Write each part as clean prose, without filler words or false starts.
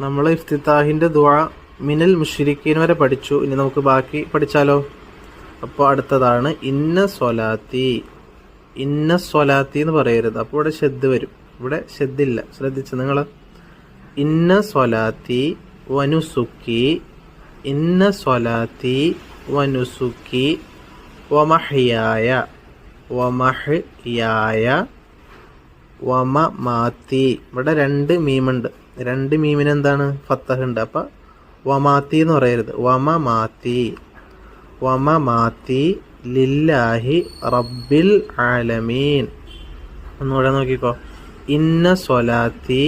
നമ്മൾ ഇഫ്തിതാഹിൻ്റെ ദുആ മിനൽ മുശ്രിക്കീൻ വരെ പഠിച്ചു. ഇനി നമുക്ക് ബാക്കി പഠിച്ചാലോ? അപ്പോൾ അടുത്തതാണ് ഇന്ന സ്വലാത്തി. ഇന്ന സ്വലാത്തി എന്ന് പറയരുത്, അപ്പോൾ ഇവിടെ ഷെദ് വരും. ഇവിടെ ഷെദ്ദില്ല, ശ്രദ്ധിച്ചു നിങ്ങൾ. ഇന്ന സ്വലാത്തി വനുസുക്കി, ഇന്ന സ്വലാത്തി വനുസുക്കി വമഹ്യായ, വമഹ്യായ വമമാത്തി. ഇവിടെ രണ്ട് മീമുണ്ട്. രണ്ട് മീമിന് എന്താണ്? ഫത്തഹ് ഉണ്ട്. അപ്പം വമാത്തി എന്ന് പറയരുത്, വമമാത്തി. വമമാത്തി ലില്ലാഹി റബ്ബിൽ ആലമീൻ. ഒന്നുകൂടെ നോക്കിക്കോ. ഇന്ന സ്വലാത്തി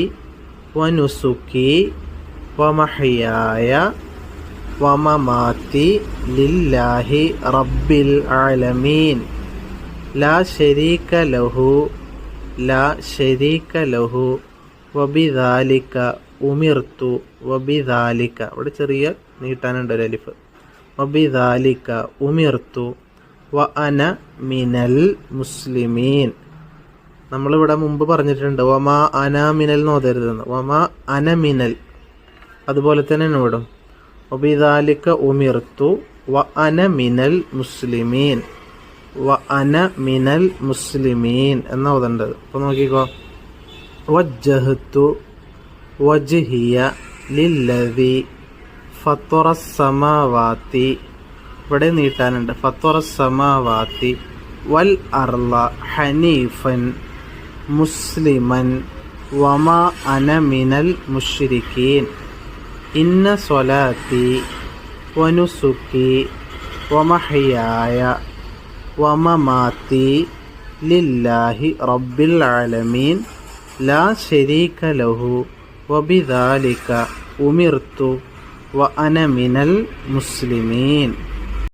വനുസുക്കി വമഹ്യായ വമമാത്തി ലില്ലാഹി റബ്ബിൽ ആലമീൻ ലാ ശരീക ലഹു, ലാ ശരീക ലഹു വബിദാലിക ഉമിർത്തു, വബിദാലിക ഇവിടെ ചെറിയ നീട്ടാനുണ്ട് ഒരു അലിഫ്. വബിദാലിക ഉമിർത്തു വ അന മിനൽ മുസ്ലിമീൻ. നമ്മളിവിടെ മുമ്പ് പറഞ്ഞിട്ടുണ്ട് വമാ അന മിനൽ എന്ന് ഓതരുതെന്ന്. വമാ അന മിനൽ അതുപോലെ തന്നെ ഇവിടും വബിദാലിക ഉമിർത്തു വ അന മിനൽ മുസ്ലിമീൻ, വ അന മിനൽ മുസ്ലിമീൻ എന്നാ ഓതേണ്ടത്. അപ്പോൾ നോക്കിക്കോ. വജ്ജഹ്തു വജ്ഹിയ ലില്ലദി ഫത്തറസ് സമാവാതി. ഇവിടെ നീട്ടാനുണ്ട്. ഫത്തറസ് സമാവാതി വൽ അർള ഹനീഫൻ മുസ്ലിമൻ വമാ അന മിനൽ മുശ്രിക്കീൻ. ഇന്ന സ്വലാത്തി വനുസുക്കി വമഹ്യായ വമമാത്തി ലില്ലാഹി റബ്ബിൽ ആലമീൻ ലാ ശരീക ലഹു വബിദാലിക ഉമിർത്തു വ അന മിനൽ മുസ്ലിമീൻ.